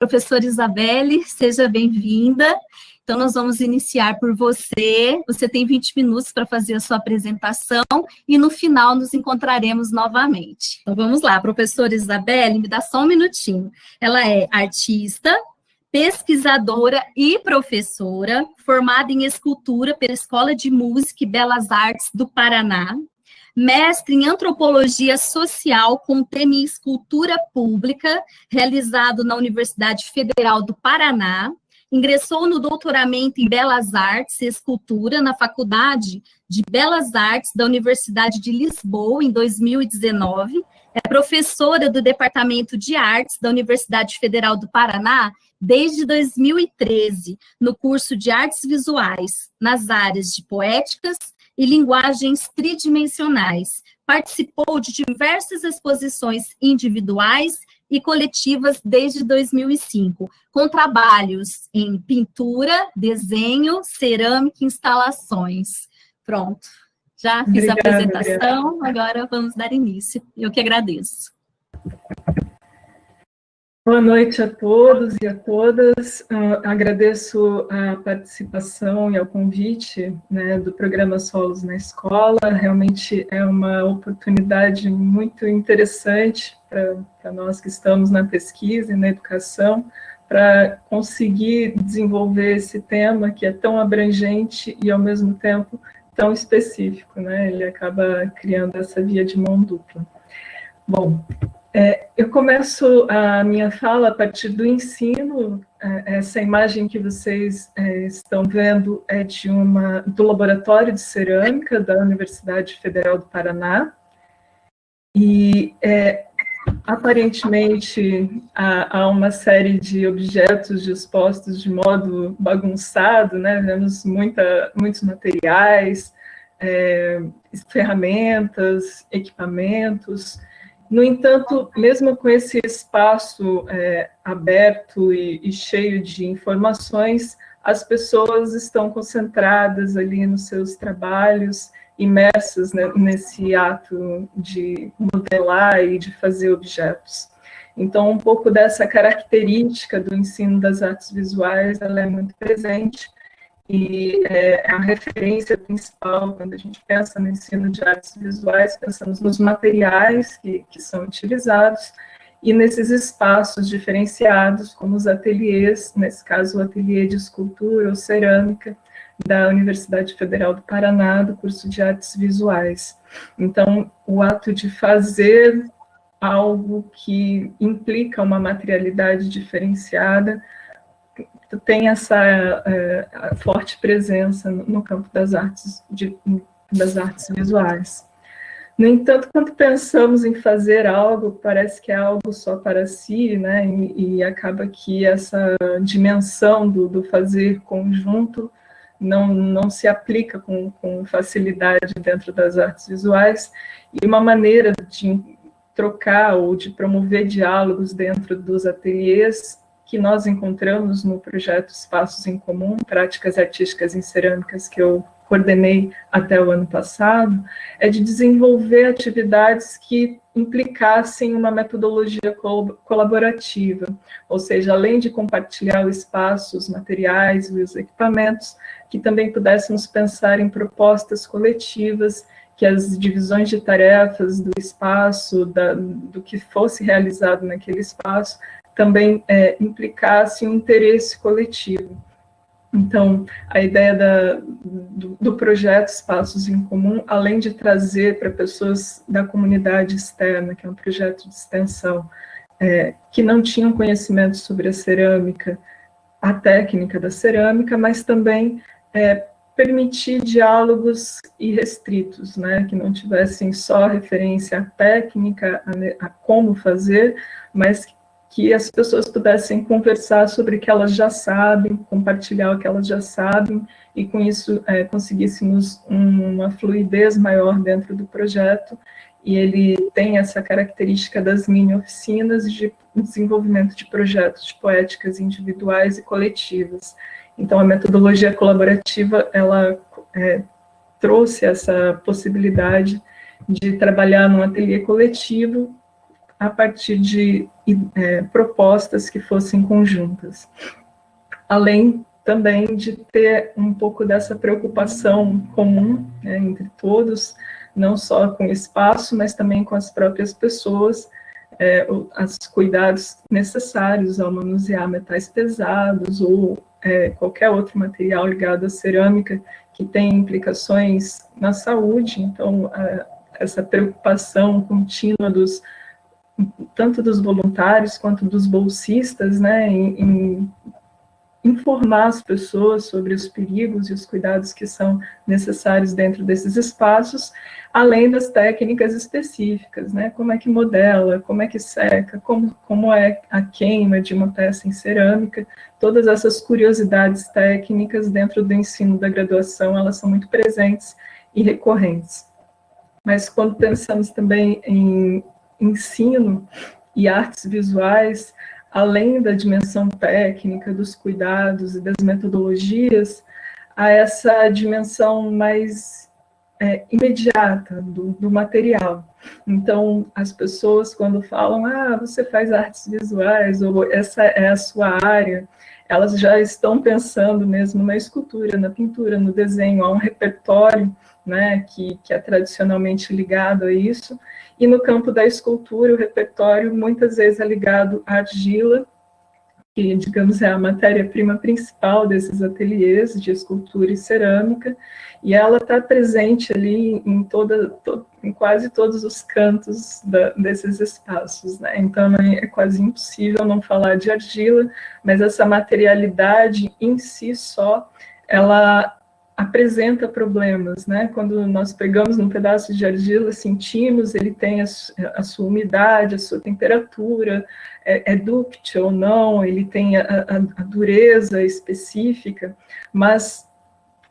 Professora Isabelle, seja bem-vinda. Então, nós vamos iniciar por você. Você tem 20 minutos para fazer a sua apresentação e, no final, nos encontraremos novamente. Então, vamos lá. Professora Isabelle, me dá só um minutinho. Ela é artista, pesquisadora e professora, formada em escultura pela Escola de Música e Belas Artes do Paraná, mestre em Antropologia Social com tema em Escultura Pública, realizado na Universidade Federal do Paraná, ingressou no doutoramento em Belas Artes e Escultura na Faculdade de Belas Artes da Universidade de Lisboa, em 2019, é professora do Departamento de Artes da Universidade Federal do Paraná desde 2013, no curso de Artes Visuais, nas áreas de Poéticas e Linguagens Tridimensionais. Participou de diversas exposições individuais e coletivas desde 2005, com trabalhos em pintura, desenho, cerâmica e instalações. Pronto, já fiz a apresentação, agora vamos dar início. Eu que agradeço. Boa noite a todos e a todas. Agradeço a participação e ao convite, né, do programa Solos na Escola. Realmente é uma oportunidade muito interessante para nós que estamos na pesquisa e na educação, para conseguir desenvolver esse tema que é tão abrangente e, ao mesmo tempo, tão específico, né? Ele acaba criando essa via de mão dupla. Bom, eu começo a minha fala a partir do ensino. Essa imagem que vocês estão vendo é do Laboratório de Cerâmica da Universidade Federal do Paraná. E, aparentemente, há uma série de objetos dispostos de modo bagunçado, né? Vemos muitos materiais, ferramentas, equipamentos. No entanto, mesmo com esse espaço aberto e cheio de informações, as pessoas estão concentradas ali nos seus trabalhos, imersas, né, nesse ato de modelar e de fazer objetos. Então, um pouco dessa característica do ensino das artes visuais, ela é muito presente, e a referência principal, quando a gente pensa no ensino de artes visuais, pensamos nos materiais que são utilizados e nesses espaços diferenciados, como os ateliês, nesse caso o ateliê de escultura ou cerâmica da Universidade Federal do Paraná, do curso de artes visuais. Então, o ato de fazer algo que implica uma materialidade diferenciada tem essa forte presença no campo das artes visuais. No entanto, quando pensamos em fazer algo, parece que é algo só para si, né? E acaba que essa dimensão do fazer conjunto não se aplica com facilidade dentro das artes visuais, e uma maneira de trocar ou de promover diálogos dentro dos ateliês que nós encontramos no projeto Espaços em Comum, Práticas Artísticas em Cerâmicas, que eu coordenei até o ano passado, é de desenvolver atividades que implicassem uma metodologia colaborativa, ou seja, além de compartilhar o espaço, os materiais e os equipamentos, que também pudéssemos pensar em propostas coletivas, que as divisões de tarefas do espaço, do que fosse realizado naquele espaço, também implicasse um interesse coletivo. Então, a ideia do projeto Espaços em Comum, além de trazer para pessoas da comunidade externa, que é um projeto de extensão, que não tinham conhecimento sobre a cerâmica, a técnica da cerâmica, mas também permitir diálogos irrestritos, né, que não tivessem só referência à técnica, a como fazer, mas que as pessoas pudessem conversar sobre o que elas já sabem, compartilhar o que elas já sabem, e com isso conseguíssemos uma fluidez maior dentro do projeto, e ele tem essa característica das mini-oficinas de desenvolvimento de projetos de poéticas individuais e coletivas. Então, a metodologia colaborativa, ela trouxe essa possibilidade de trabalhar num ateliê coletivo, a partir de propostas que fossem conjuntas. Além também de ter um pouco dessa preocupação comum, né, entre todos, não só com o espaço, mas também com as próprias pessoas, os cuidados necessários ao manusear metais pesados ou qualquer outro material ligado à cerâmica que tem implicações na saúde. Então, essa preocupação contínua tanto dos voluntários quanto dos bolsistas, né, em informar as pessoas sobre os perigos e os cuidados que são necessários dentro desses espaços, além das técnicas específicas, né? Como é que modela, como é que seca, como é a queima de uma peça em cerâmica, todas essas curiosidades técnicas dentro do ensino da graduação, elas são muito presentes e recorrentes. Mas quando pensamos também em ensino e artes visuais, além da dimensão técnica, dos cuidados e das metodologias, há essa dimensão mais imediata do material. Então, as pessoas, quando falam, você faz artes visuais, ou essa é a sua área, elas já estão pensando mesmo na escultura, na pintura, no desenho, há um repertório, né, que é tradicionalmente ligado a isso. E no campo da escultura, o repertório muitas vezes é ligado à argila, que, digamos, é a matéria-prima principal desses ateliês de escultura e cerâmica, e ela está presente ali em quase todos os cantos desses espaços, né? Então, é quase impossível não falar de argila, mas essa materialidade em si só, ela apresenta problemas, né? Quando nós pegamos um pedaço de argila, sentimos, ele tem a sua umidade, a sua temperatura, é dúctil ou não, ele tem a dureza específica, mas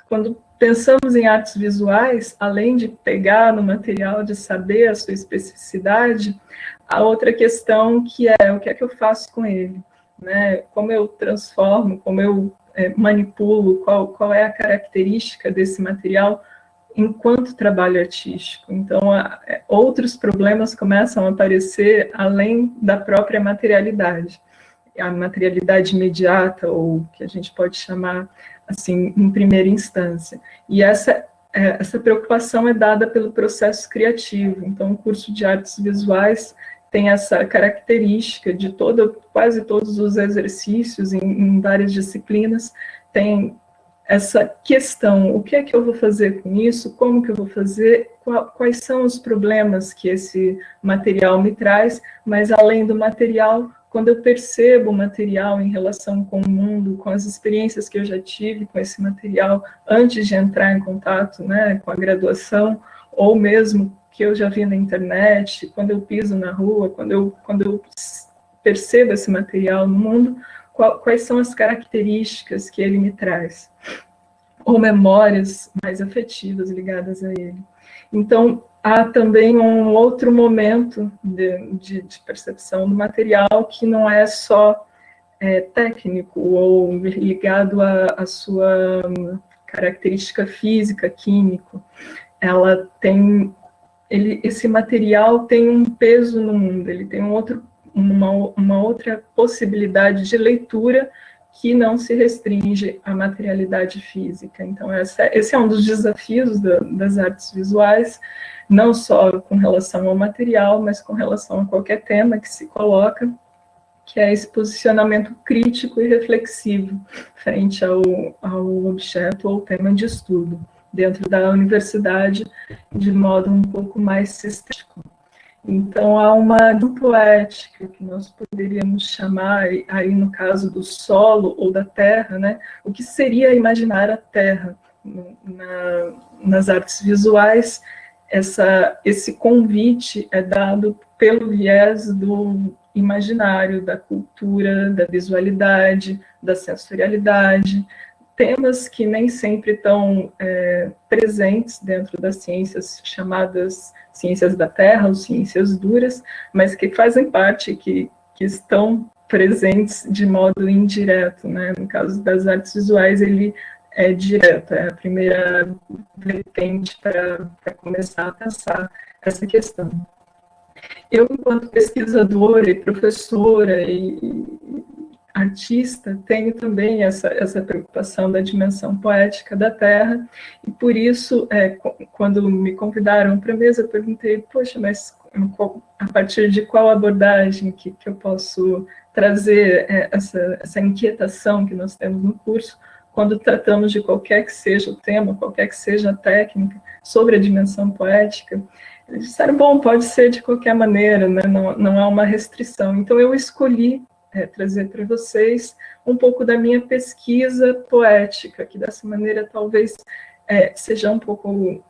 quando pensamos em artes visuais, além de pegar no material, de saber a sua especificidade, a outra questão que é o que é que eu faço com ele, né? Como eu transformo, como eu manipulo, qual é a característica desse material enquanto trabalho artístico. Então, outros problemas começam a aparecer além da própria materialidade. A materialidade imediata, ou que a gente pode chamar, assim, em primeira instância. E essa preocupação é dada pelo processo criativo. Então, o curso de artes visuais tem essa característica de quase todos os exercícios em várias disciplinas, tem essa questão, o que é que eu vou fazer com isso, como que eu vou fazer, quais são os problemas que esse material me traz, mas além do material, quando eu percebo o material em relação com o mundo, com as experiências que eu já tive com esse material antes de entrar em contato, né, com a graduação, ou mesmo que eu já vi na internet, quando eu piso na rua, quando eu percebo esse material no mundo, quais são as características que ele me traz, ou memórias mais afetivas ligadas a ele. Então, há também um outro momento de percepção do material que não é só técnico ou ligado à sua característica física, químico. Esse material tem um peso no mundo, ele tem uma outra possibilidade de leitura que não se restringe à materialidade física. Então, esse é um dos desafios das artes visuais, não só com relação ao material, mas com relação a qualquer tema que se coloca, que é esse posicionamento crítico e reflexivo frente ao objeto ou tema de estudo, dentro da universidade, de modo um pouco mais sistémico. Então, há uma dupla ética que nós poderíamos chamar, aí no caso do solo ou da terra, né? O que seria imaginar a terra nas artes visuais? Esse convite é dado pelo viés do imaginário, da cultura, da visualidade, da sensorialidade, temas que nem sempre estão presentes dentro das ciências chamadas ciências da terra, ou ciências duras, mas que fazem parte, que estão presentes de modo indireto, né? No caso das artes visuais, ele é direto, é a primeira vertente para começar a pensar essa questão. Eu, enquanto pesquisadora e professora e artista, tenho também essa preocupação da dimensão poética da Terra, e por isso, quando me convidaram para a mesa, eu perguntei, poxa, mas a partir de qual abordagem que eu posso trazer essa inquietação que nós temos no curso, quando tratamos de qualquer que seja o tema, qualquer que seja a técnica, sobre a dimensão poética. Eles disseram, bom, pode ser de qualquer maneira, né? Não há uma restrição. Então, eu escolhi trazer para vocês um pouco da minha pesquisa poética, que dessa maneira talvez seja um pouco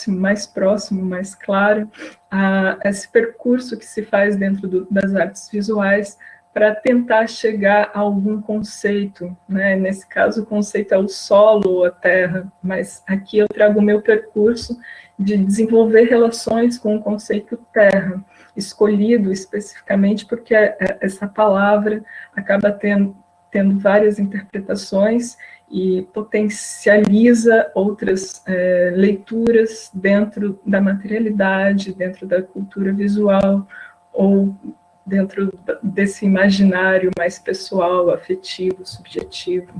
mais próximo, mais claro, a esse percurso que se faz dentro das artes visuais para tentar chegar a algum conceito, né? Nesse caso, o conceito é o solo ou a terra, mas aqui eu trago o meu percurso de desenvolver relações com o conceito terra, escolhido especificamente porque essa palavra acaba tendo várias interpretações e potencializa outras leituras dentro da materialidade, dentro da cultura visual, ou dentro desse imaginário mais pessoal, afetivo, subjetivo.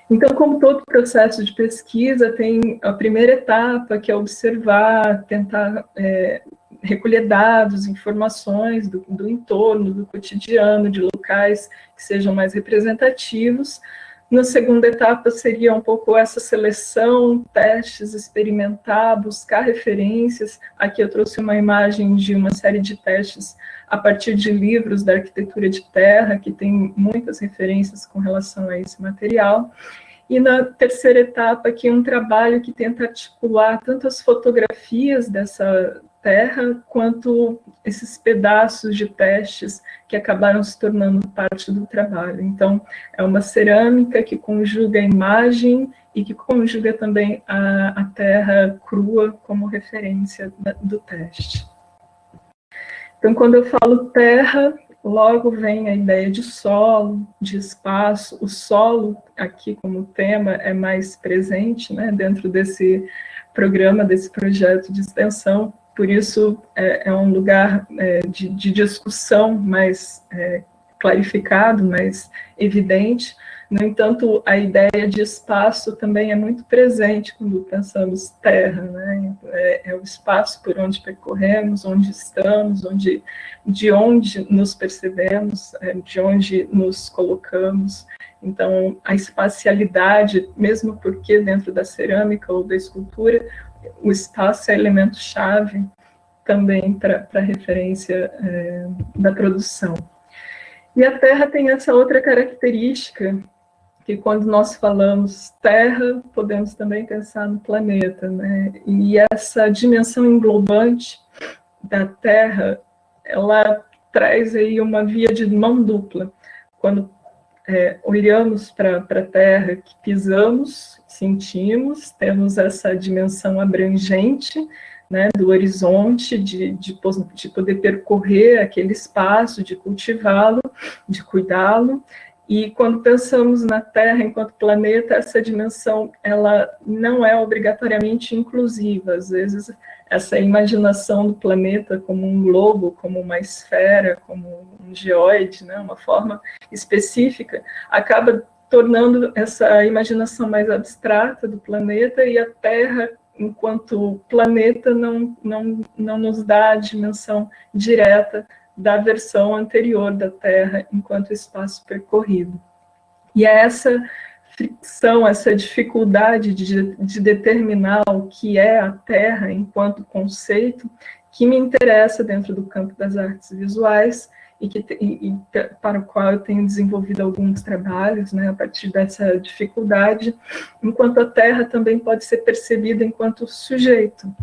Então, como todo processo de pesquisa, tem a primeira etapa, que é observar, tentar recolher dados, informações do entorno, do cotidiano, de locais que sejam mais representativos. Na segunda etapa seria um pouco essa seleção, testes, experimentar, buscar referências. Aqui eu trouxe uma imagem de uma série de testes a partir de livros da arquitetura de terra, que tem muitas referências com relação a esse material. E na terceira etapa, aqui um trabalho que tenta articular tanto as fotografias dessa terra, quanto esses pedaços de testes que acabaram se tornando parte do trabalho. Então, é uma cerâmica que conjuga a imagem e que conjuga também a terra crua como referência do teste. Então, quando eu falo terra, logo vem a ideia de solo, de espaço. O solo, aqui como tema, é mais presente, né, dentro desse programa, desse projeto de extensão. Por isso, é um lugar de discussão mais clarificado, mais evidente. No entanto, a ideia de espaço também é muito presente quando pensamos terra, né? É o espaço por onde percorremos, onde estamos, de onde nos percebemos, de onde nos colocamos. Então, a espacialidade, mesmo porque dentro da cerâmica ou da escultura, o espaço é elemento-chave também para a referência da produção. E a Terra tem essa outra característica, que quando nós falamos Terra, podemos também pensar no planeta, né? E essa dimensão englobante da Terra, ela traz aí uma via de mão dupla. Quando olhamos para a Terra, que pisamos, sentimos, temos essa dimensão abrangente, né, do horizonte, de poder percorrer aquele espaço, de cultivá-lo, de cuidá-lo. E quando pensamos na Terra enquanto planeta, essa dimensão ela não é obrigatoriamente inclusiva. Às vezes, essa imaginação do planeta como um globo, como uma esfera, como um geoide, né, uma forma específica, acaba tornando essa imaginação mais abstrata do planeta, e a Terra, enquanto planeta, não nos dá a dimensão direta da versão anterior da Terra enquanto espaço percorrido. E é essa fricção, essa dificuldade de determinar o que é a Terra enquanto conceito que me interessa dentro do campo das artes visuais e para o qual eu tenho desenvolvido alguns trabalhos, né, a partir dessa dificuldade, enquanto a Terra também pode ser percebida enquanto sujeito,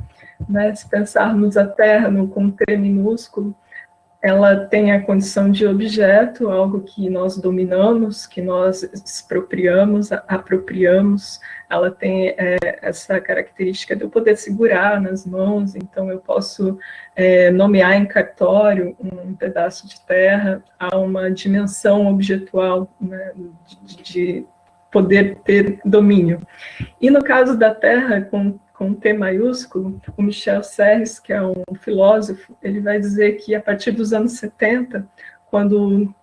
né? Se pensarmos a Terra com T minúsculo, ela tem a condição de objeto, algo que nós dominamos, que nós expropriamos, apropriamos. Ela tem essa característica de eu poder segurar nas mãos, então eu posso nomear em cartório um pedaço de terra, há uma dimensão objetual, né, de poder ter domínio. E no caso da terra, com T maiúsculo, o Michel Serres, que é um filósofo, ele vai dizer que a partir dos anos 70, quando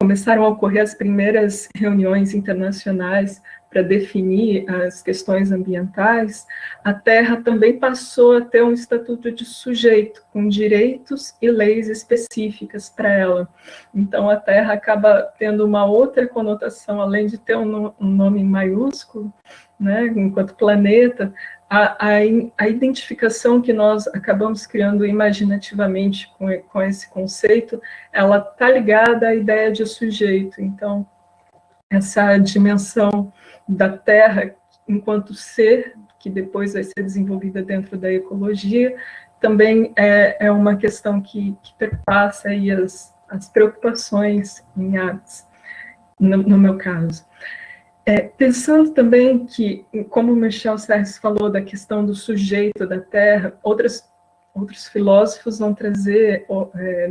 começaram a ocorrer as primeiras reuniões internacionais para definir as questões ambientais, a Terra também passou a ter um estatuto de sujeito, com direitos e leis específicas para ela. Então, a Terra acaba tendo uma outra conotação, além de ter um nome maiúsculo, né, enquanto planeta, a identificação que nós acabamos criando imaginativamente com esse conceito, ela está ligada à ideia de sujeito. Então, essa dimensão da Terra enquanto ser, que depois vai ser desenvolvida dentro da ecologia, também é uma questão que perpassa aí as preocupações em artes, no meu caso. Pensando também que, como o Michel Serres falou da questão do sujeito da Terra, outros filósofos vão trazer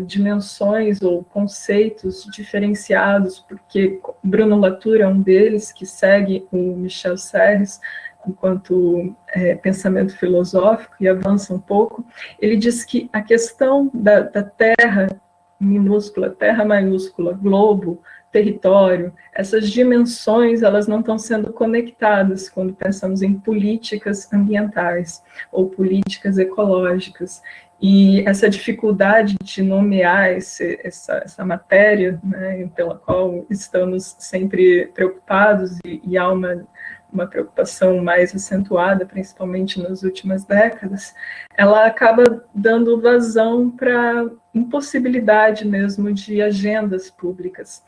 dimensões ou conceitos diferenciados, porque Bruno Latour é um deles, que segue o Michel Serres enquanto pensamento filosófico e avança um pouco. Ele diz que a questão da Terra minúscula, Terra maiúscula, globo, território, essas dimensões, elas não estão sendo conectadas quando pensamos em políticas ambientais ou políticas ecológicas. E essa dificuldade de nomear essa matéria, né, pela qual estamos sempre preocupados, e há uma preocupação mais acentuada, principalmente nas últimas décadas, ela acaba dando vazão para impossibilidade mesmo de agendas públicas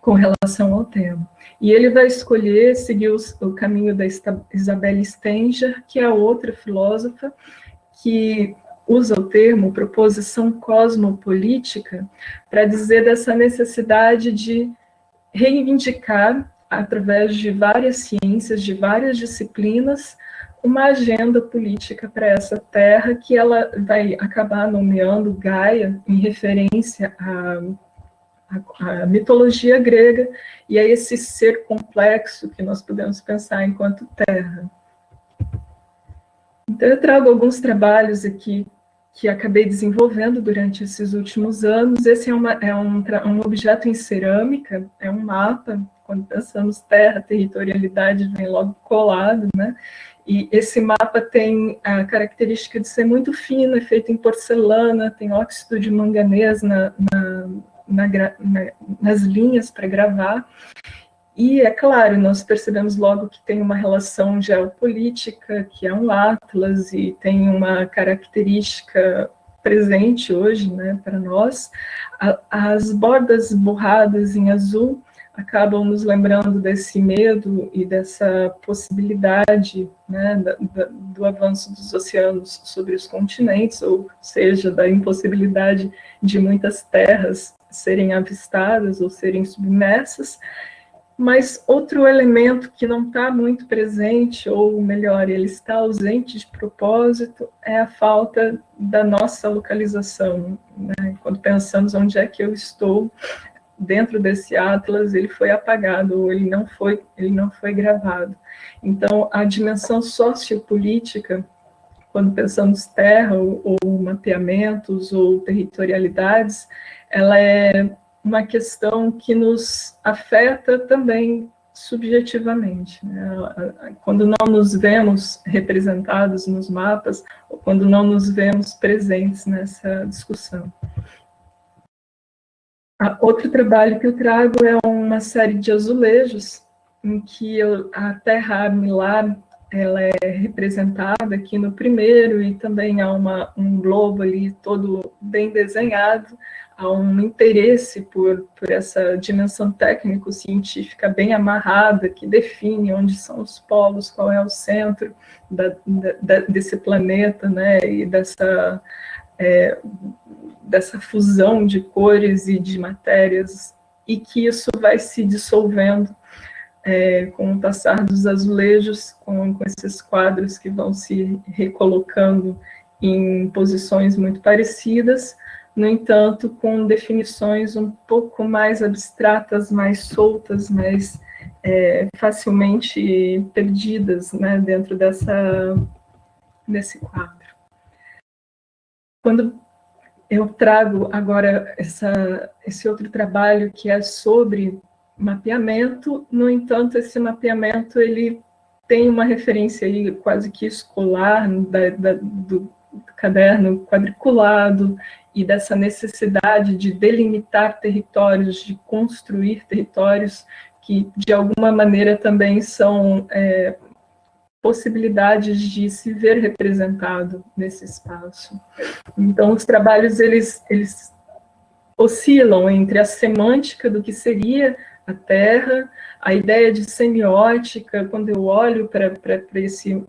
com relação ao tema. E ele vai escolher seguir o caminho da Isabelle Stenger, que é outra filósofa, que usa o termo proposição cosmopolítica para dizer dessa necessidade de reivindicar, através de várias ciências, de várias disciplinas, uma agenda política para essa terra, que ela vai acabar nomeando Gaia em referência a mitologia grega e a esse ser complexo que nós podemos pensar enquanto terra. Então, eu trago alguns trabalhos aqui que acabei desenvolvendo durante esses últimos anos. Esse é um objeto em cerâmica, é um mapa. Quando pensamos terra, territorialidade, vem logo colado, né? E esse mapa tem a característica de ser muito fino, é feito em porcelana, tem óxido de manganês nas linhas para gravar. E, é claro, nós percebemos logo que tem uma relação geopolítica, que é um atlas, e tem uma característica presente hoje, né, para nós. As bordas borradas em azul acabam nos lembrando desse medo e dessa possibilidade, né, do avanço dos oceanos sobre os continentes, ou seja, da impossibilidade de muitas terras serem avistadas ou serem submersas. Mas outro elemento que não está muito presente, ou melhor, ele está ausente de propósito, é a falta da nossa localização, né? Quando pensamos onde é que eu estou dentro desse atlas, ele foi apagado, ou ele não foi gravado. Então, a dimensão sociopolítica, quando pensamos terra, ou mapeamentos, ou territorialidades, ela é uma questão que nos afeta também subjetivamente, né? Quando não nos vemos representados nos mapas, ou quando não nos vemos presentes nessa discussão. Outro trabalho que eu trago é uma série de azulejos, em que a terra armilar, ela é representada aqui no primeiro, e também há um globo ali todo bem desenhado. Há um interesse por essa dimensão técnico-científica bem amarrada, que define onde são os polos, qual é o centro desse planeta, né, e dessa fusão de cores e de matérias, e que isso vai se dissolvendo com o passar dos azulejos, com esses quadros que vão se recolocando em posições muito parecidas, no entanto, com definições um pouco mais abstratas, mais soltas, mais facilmente perdidas, né, dentro desse quadro. Quando eu trago agora esse outro trabalho que é sobre mapeamento, no entanto, esse mapeamento ele tem uma referência aí quase que escolar do caderno quadriculado e dessa necessidade de delimitar territórios, de construir territórios que, de alguma maneira, também são possibilidades de se ver representado nesse espaço. Então, os trabalhos, eles oscilam entre a semântica do que seria a Terra, a ideia de semiótica, quando eu olho para esse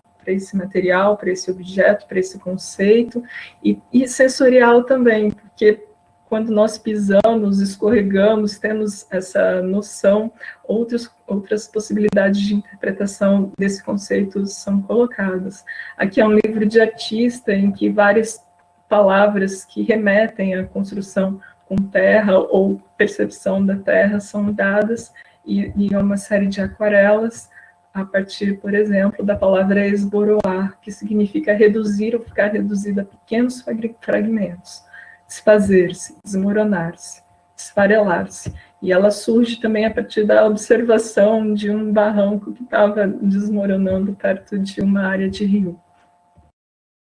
material, para esse objeto, para esse conceito, e sensorial também, porque quando nós pisamos, escorregamos, temos essa noção, outras possibilidades de interpretação desse conceito são colocadas. Aqui é um livro de artista em que várias palavras que remetem à construção com terra ou percepção da terra são dadas, e uma série de aquarelas, a partir, por exemplo, da palavra esboroar, que significa reduzir ou ficar reduzido a pequenos fragmentos, desfazer-se, desmoronar-se, esfarelar-se. E ela surge também a partir da observação de um barranco que estava desmoronando perto de uma área de rio.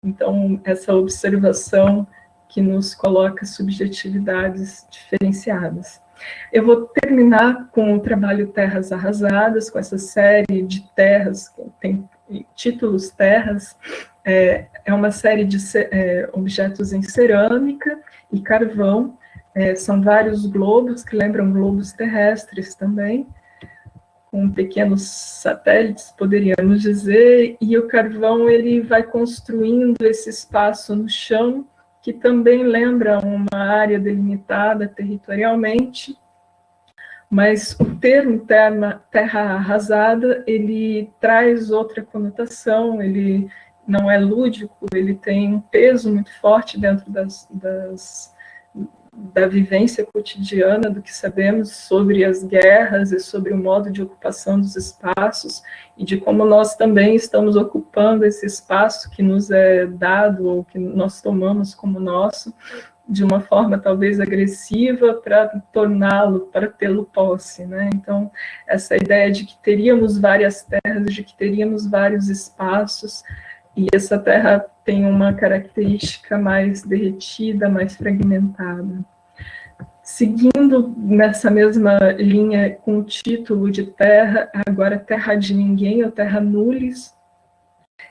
Então, essa observação que nos coloca subjetividades diferenciadas. Eu vou terminar com o trabalho Terras Arrasadas, com essa série de terras, que tem títulos Terras, é uma série de objetos em cerâmica e carvão, são vários globos, que lembram globos terrestres também, com pequenos satélites, poderíamos dizer, e o carvão ele vai construindo esse espaço no chão, que também lembra uma área delimitada territorialmente, mas o termo terra arrasada, ele traz outra conotação, ele não é lúdico, ele tem um peso muito forte dentro da vivência cotidiana, do que sabemos sobre as guerras e sobre o modo de ocupação dos espaços, e de como nós também estamos ocupando esse espaço que nos é dado, ou que nós tomamos como nosso, de uma forma talvez agressiva, para torná-lo, para tê-lo posse, né? Então, essa ideia de que teríamos várias terras, de que teríamos vários espaços, e essa terra tem uma característica mais derretida, mais fragmentada. Seguindo nessa mesma linha com o título de terra, agora Terra de Ninguém, ou Terra Nullis,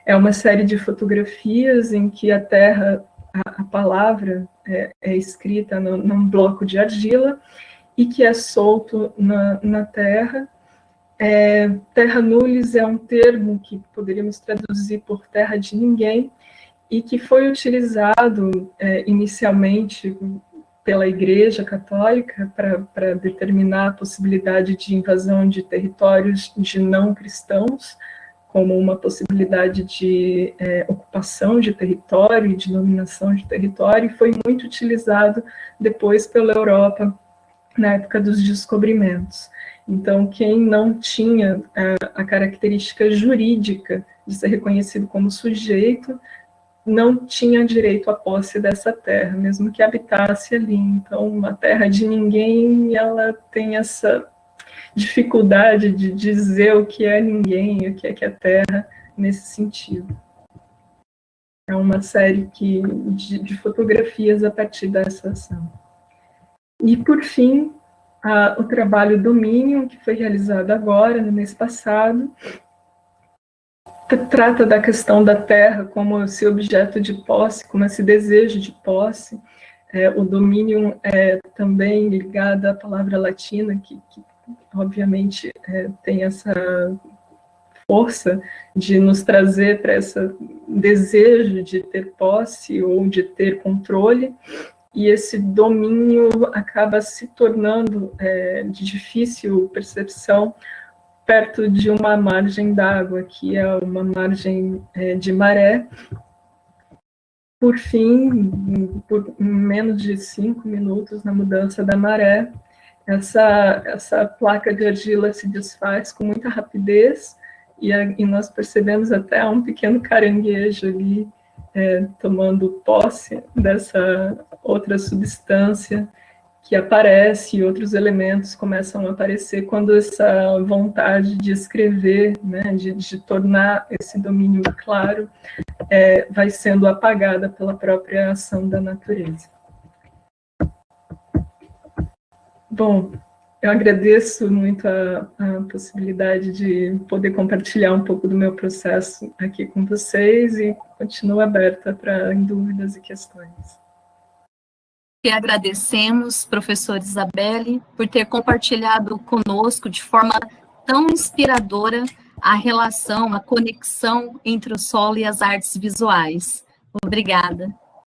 é uma série de fotografias em que a terra, a palavra é escrita num bloco de argila e que é solto na terra. Terra Nullis é um termo que poderíamos traduzir por terra de ninguém e que foi utilizado inicialmente pela Igreja Católica para determinar a possibilidade de invasão de territórios de não cristãos, como uma possibilidade de ocupação de território e de dominação de território, e foi muito utilizado depois pela Europa na época dos descobrimentos. Então, quem não tinha a característica jurídica de ser reconhecido como sujeito, não tinha direito à posse dessa terra, mesmo que habitasse ali. Então, a terra de ninguém, ela tem essa dificuldade de dizer o que é ninguém, o que é terra, nesse sentido. É uma série de fotografias a partir dessa ação. E, por fim, o trabalho Domínio, que foi realizado agora, no mês passado, trata da questão da terra como esse objeto de posse, como esse desejo de posse. O domínio é também ligado à palavra latina, que obviamente tem essa força de nos trazer para esse desejo de ter posse ou de ter controle, e esse domínio acaba se tornando de difícil percepção perto de uma margem d'água, que é uma margem de maré. Por fim, por menos de 5 minutos na mudança da maré, essa placa de argila se desfaz com muita rapidez, e nós percebemos até um pequeno caranguejo ali tomando posse dessa outra substância que aparece, e outros elementos começam a aparecer quando essa vontade de escrever, né, de tornar esse domínio claro, vai sendo apagada pela própria ação da natureza. Bom, eu agradeço muito a possibilidade de poder compartilhar um pouco do meu processo aqui com vocês e continuo aberta para dúvidas e questões. E agradecemos, professora Isabelle, por ter compartilhado conosco de forma tão inspiradora a relação, a conexão entre o solo e as artes visuais. Obrigada.